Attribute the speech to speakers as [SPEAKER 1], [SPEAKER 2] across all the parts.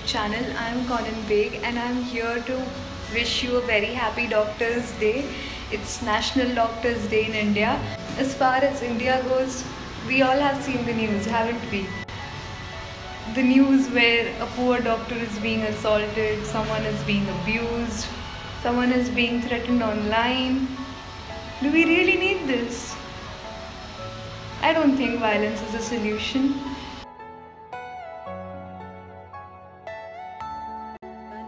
[SPEAKER 1] channel. I'm Conan Beg and I'm here to wish you a very happy Doctors Day. It's National Doctors Day in India. As far as India goes, we all have seen the news, haven't we? The news where a poor doctor is being assaulted, someone is being abused, someone is being threatened online. Do we really need this? I don't think violence is a solution.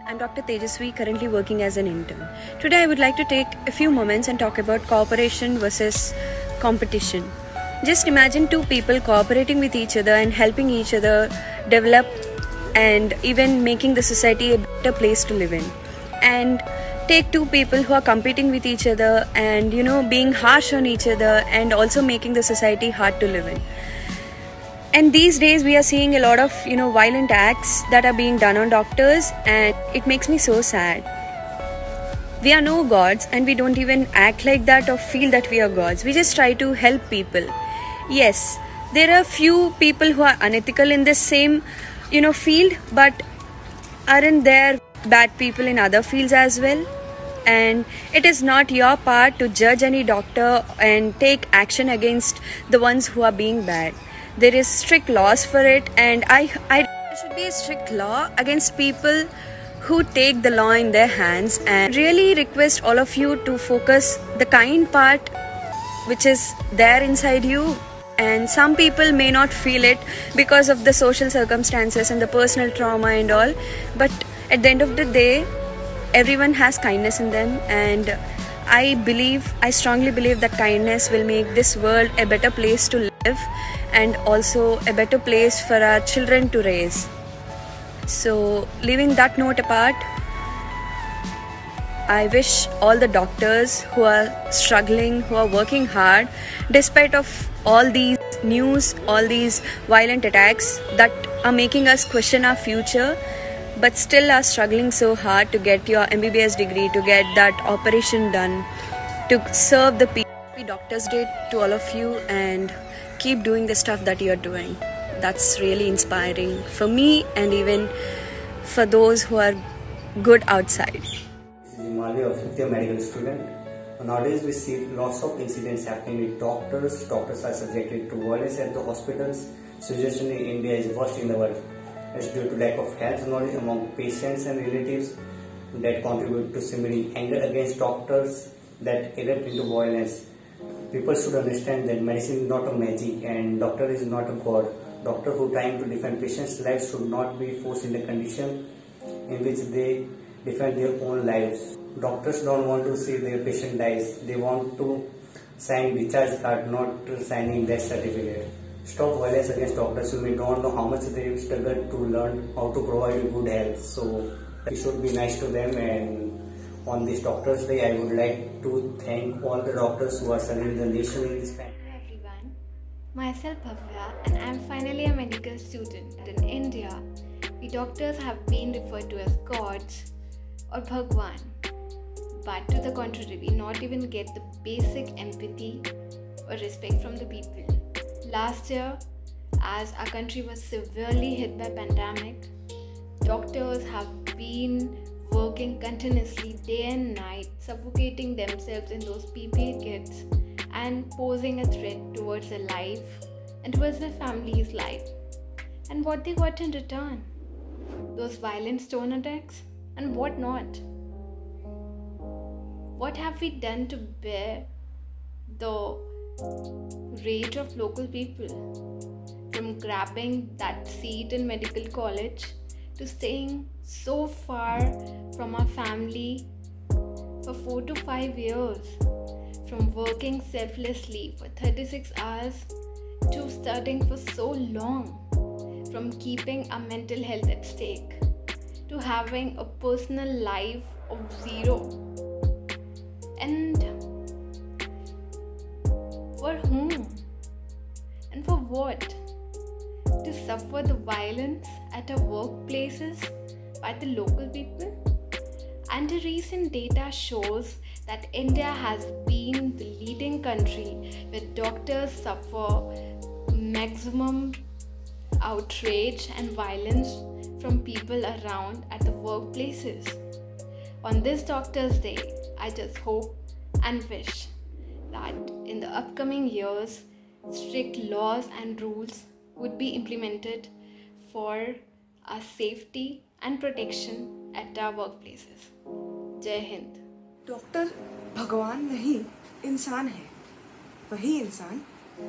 [SPEAKER 2] I'm Dr. Tejaswi, currently working as an intern. Today I would like to take a few moments and talk about cooperation versus competition. Just imagine two people cooperating with each other and helping each other develop and even making the society a better place to live in. And take two people who are competing with each other and being harsh on each other and also making the society hard to live in. And these days we are seeing a lot of violent acts that are being done on doctors, and it makes me so sad. We are no gods and we don't even act like that or feel that we are gods. We just try to help people. Yes, there are few people who are unethical in this same field, but aren't there bad people in other fields as well? And it is not your part to judge any doctor and take action against the ones who are being bad. There is strict laws for it, and there should be a strict law against people who take the law in their hands. And really request all of you to focus the kind part which is there inside you. And some people may not feel it because of the social circumstances and the personal trauma and all, but at the end of the day, everyone has kindness in them, and I strongly believe that kindness will make this world a better place to live and also a better place for our children to raise. So, leaving that note apart, I wish all the doctors who are struggling, who are working hard, despite of all these news, all these violent attacks that are making us question our future, but still are struggling so hard to get your MBBS degree, to get that operation done, to serve the people. Happy Doctors Day to all of you, and keep doing the stuff that you're doing. That's really inspiring for me and even for those who are good outside.
[SPEAKER 3] This is Himalaya, a fifth-year medical student. Nowadays we see lots of incidents happening with doctors. Doctors are subjected to violence at the hospitals. Situation in India is worst in the world. It's due to lack of health knowledge among patients and relatives that contribute to simmering anger against doctors that erupt into violence. People should understand that medicine is not a magic and doctor is not a god. Doctor who trying to defend patients' lives should not be forced in a condition in which they defend their own lives. Doctors don't want to see their patient dies. They want to sign discharge card, not signing death certificate. Stop violence against doctors. We don't know how much they struggle to learn how to provide you good health. So we should be nice to them. And on this Doctors Day, I would like to thank all the doctors who are serving the nation in this time.
[SPEAKER 4] Hello everyone, myself Bhavya, and I am finally a medical student. In India, we doctors have been referred to as gods or Bhagwan. But to the contrary, we not even get the basic empathy or respect from the people. Last year, as our country was severely hit by pandemic, doctors have been working continuously day and night, suffocating themselves in those PPE kits and posing a threat towards their life and towards their family's life. And what they got in return? Those violent stone attacks and what not? What have we done to bear the rage of local people? From grabbing that seat in medical college to staying so far from our family for 4 to 5 years, from working selflessly for 36 hours to studying for so long, from keeping our mental health at stake to having a personal life of zero. And for whom? And for what? To suffer the violence at our workplaces by the local people? And the recent data shows that India has been the leading country where doctors suffer maximum outrage and violence from people around at the workplaces. On this Doctor's Day, I just hope and wish that in the upcoming years, strict laws and rules would be implemented for our safety and protection at our workplaces. Jai Hind.
[SPEAKER 5] Doctor भगवान नहीं, इंसान है। वही इंसान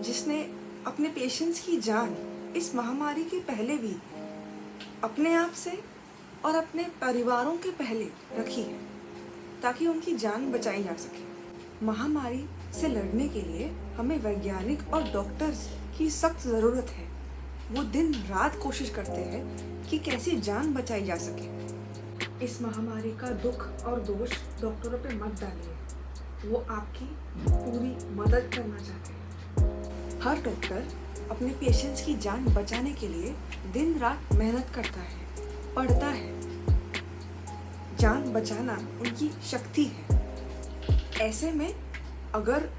[SPEAKER 5] जिसने अपने patients की जान इस महामारी के पहले भी अपने आप से और अपने परिवारों के पहले रखी है, ताकि उनकी जान बचाई जा सके। महामारी से लड़ने के लिए हमें वैज्ञानिक और डॉक्टर्स की सख्त ज़रूरत है। वो दिन रात कोशिश करते हैं कि कैसे जान बचाई जा सके। इस महामारी का दुख और दोष डॉक्टरों पे मत डालिए, वो आपकी पूरी मदद करना चाहते हैं। हर डॉक्टर अपने पेशेंट्स की जान बचाने के लिए दिन रात मेहनत करता है, पढ़ता है। जान बचाना उनकी शक्ति है। ऐसे में अगर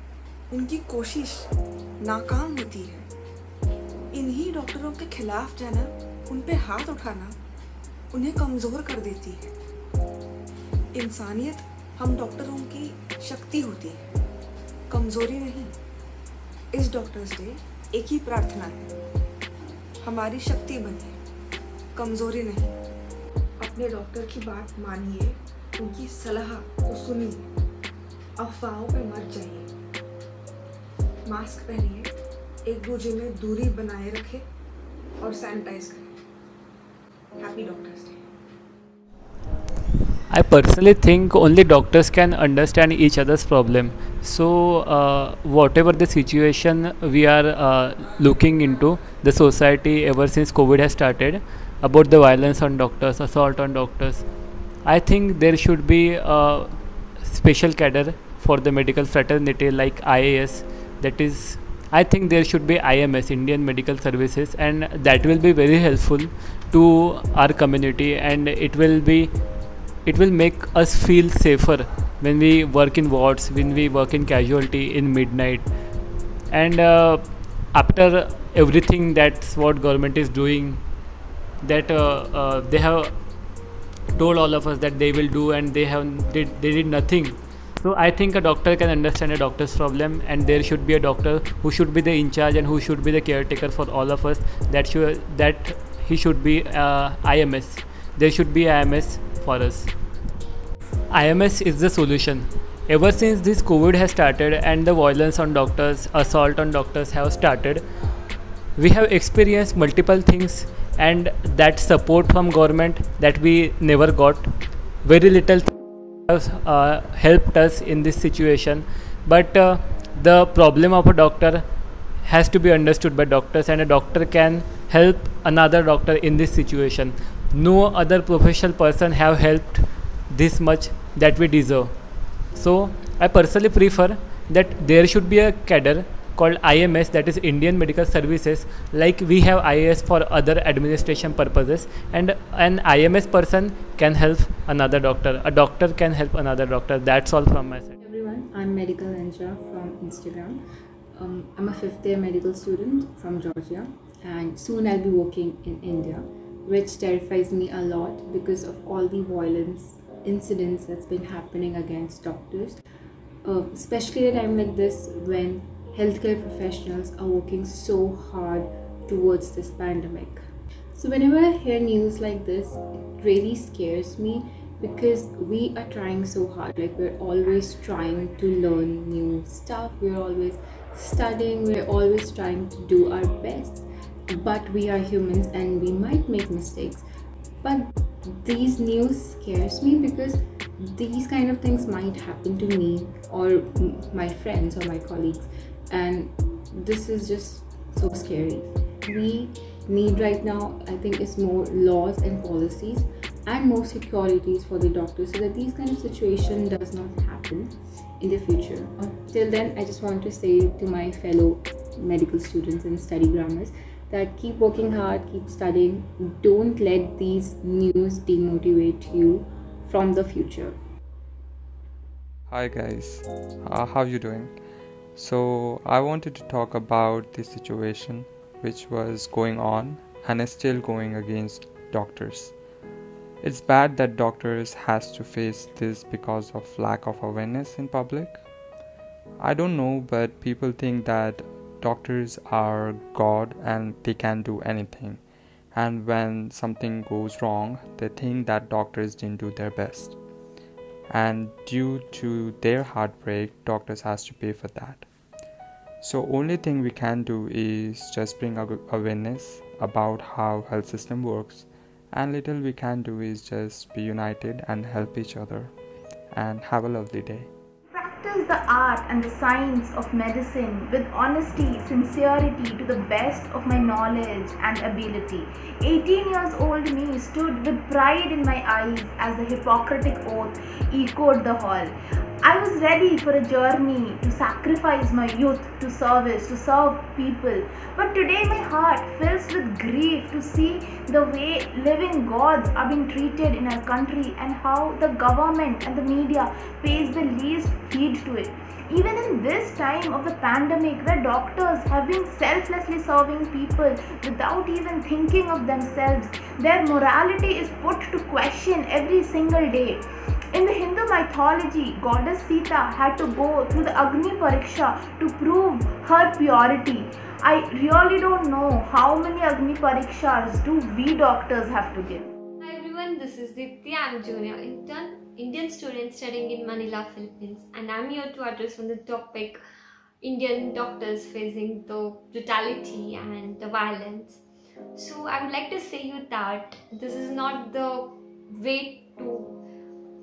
[SPEAKER 5] उनकी कोशिश नाकाम होती है, इन्हीं डॉक्टरों के खिलाफ जाना, उन पे हाथ उठाना उन्हें कमज़ोर कर देती है। इंसानियत हम डॉक्टरों की शक्ति होती है, कमज़ोरी नहीं। इस डॉक्टर्स डे एक ही प्रार्थना है, हमारी शक्ति बनिए, कमज़ोरी नहीं। अपने डॉक्टर की बात मानिए, उनकी सलाह को सुनिए, अफवाहों पे मत जाइए। मास्क पहनिए, एक दूसरे में दूरी बनाए रखें और सैनिटाइज करें। Happy Doctors Day.
[SPEAKER 6] I personally think only doctors can understand each other's problem. So whatever the situation we are looking into, the society ever since COVID has started, about the violence on doctors, assault on doctors, I think there should be a special cadre for the medical fraternity like IAS. That is, I think there should be IMS, Indian Medical Services, and that will be very helpful to our community, and it will make us feel safer when we work in wards, when we work in casualty in midnight. And after everything that's what government is doing, that they have told all of us that they will do, and they did nothing. So I think a doctor can understand a doctor's problem, and there should be a doctor who should be the in charge and who should be the caretaker for all of us. That he should be IMS. There should be IMS for us. IMS is the solution. Ever since this COVID has started and the violence on doctors, assault on doctors have started, we have experienced multiple things, and that support from government that we never got. Very little helped us in this situation, but the problem of a doctor has to be understood by doctors, and a doctor can help another doctor in this situation. No other professional person have helped this much that we deserve. So I personally prefer that there should be a cadre called IMS, that is Indian Medical Services, like we have IAS for other administration purposes, and an IMS person can help another doctor, a doctor can help another doctor. That's all from my side.
[SPEAKER 7] Everyone, I'm Medical Ninja from Instagram. I'm a 5th year medical student from Georgia, and soon I'll be working in India, which terrifies me a lot because of all the violence incidents that's been happening against doctors, especially at a time like this when healthcare professionals are working so hard towards this pandemic. So whenever I hear news like this, it really scares me because we are trying so hard. Like, we're always trying to learn new stuff, we're always studying, we're always trying to do our best, but we are humans and we might make mistakes. But these news scares me because these kind of things might happen to me or my friends or my colleagues, and this is just so scary. We need right now, I think, is more laws and policies and more securities for the doctors so that these kind of situation does not happen in the future. Till then, I just want to say to my fellow medical students and studygrammers that keep working hard, keep studying, don't let these news demotivate you from the future.
[SPEAKER 8] Hi guys, how you doing? So I wanted to talk about the situation which was going on and is still going against doctors. It's bad that doctors has to face this because of lack of awareness in public. I don't know, but people think that doctors are God and they can do anything. And when something goes wrong, they think that doctors didn't do their best. And due to their heartbreak, doctors has to pay for that. So only thing we can do is just bring awareness about how health system works, and little we can do is just be united and help each other, and have a lovely day.
[SPEAKER 9] Practice the art and the science of medicine with honesty, sincerity to the best of my knowledge and ability. 18 years old me stood with pride in my eyes as the Hippocratic oath echoed the hall. I was ready for a journey to sacrifice my youth to service, to serve people. But today my heart fills with grief to see the way living gods are being treated in our country and how the government and the media pays the least heed to it. Even in this time of the pandemic, where doctors have been selflessly serving people without even thinking of themselves, their morality is put to question every single day. In the Hindu mythology, goddess Sita had to go through the Agni Pariksha to prove her purity. I really don't know how many Agni Parikshas do we doctors have to give.
[SPEAKER 10] Hi everyone, this is Dipti. I'm junior intern, Indian student studying in Manila, Philippines, and I'm here to address on the topic Indian doctors facing the brutality and the violence. So I would like to say you that this is not the way to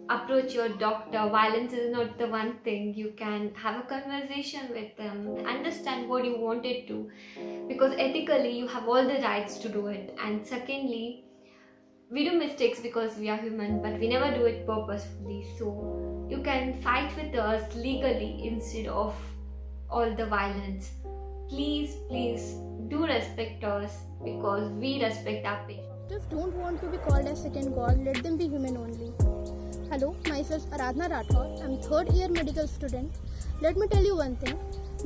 [SPEAKER 10] approach your doctor. Violence is not the one thing. You can have a conversation with them, understand what you wanted to, because ethically you have all the rights to do it. And secondly, we do mistakes because we are human, but we never do it purposefully. So you can fight with us legally instead of all the violence. Please do respect us, because we respect our patients.
[SPEAKER 11] Doctors don't want to be called as second god, let them be human only. Hello, myself Aradhna Rathod. I'm third year medical student. Let me tell you one thing.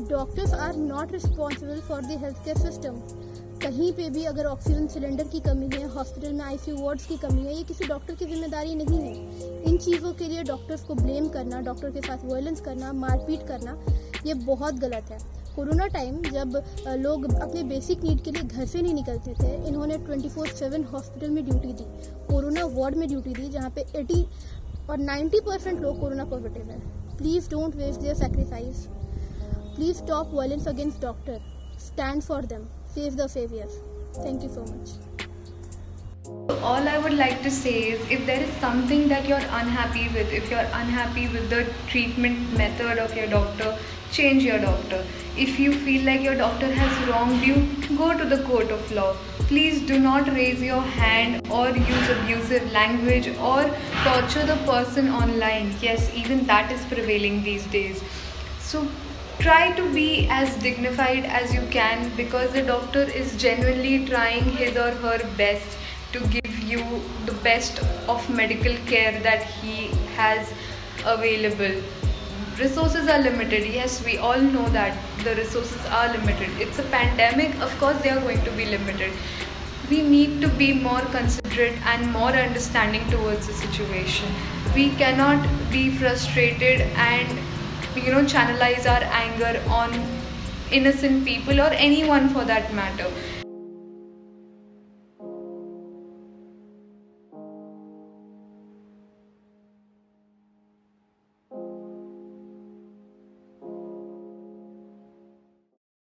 [SPEAKER 11] Doctors are not responsible for the healthcare system. कहीं पे भी अगर oxygen cylinder की कमी है, hospital में ICU wards की कमी है, ये किसी डॉक्टर की जिम्मेदारी नहीं है। इन चीज़ों के लिए डॉक्टर्स को ब्लेम करना, डॉक्टर के साथ वायलेंस करना, मारपीट करना, ये बहुत गलत है। कोरोना टाइम जब लोग अपने बेसिक नीड के लिए घर से नहीं निकलते थे, इन्होंने 24/7 हॉस्पिटल में ड्यूटी दी, कोरोना वार्ड में ड्यूटी दी, जहाँ पे 80 और 90% लोग कोरोना पॉजिटिव है। Please don't waste their sacrifice. Please stop violence against doctor. Stand for them. Save the saviors. Thank you so much.
[SPEAKER 1] All I would like to say is, if there is something that you're unhappy with, if you're unhappy with the treatment method of your doctor, change your doctor. If you feel like your doctor has wronged you, go to the court of law. Please do not raise your hand or use abusive language or torture the person online. Yes, even that is prevailing these days. So try to be as dignified as you can, because the doctor is genuinely trying his or her best to give you the best of medical care that he has available. Resources are limited. Yes, we all know that the resources are limited. It's a pandemic, of course they are going to be limited. We need to be more considerate and more understanding towards the situation. We cannot be frustrated and channelize our anger on innocent people or anyone for that matter.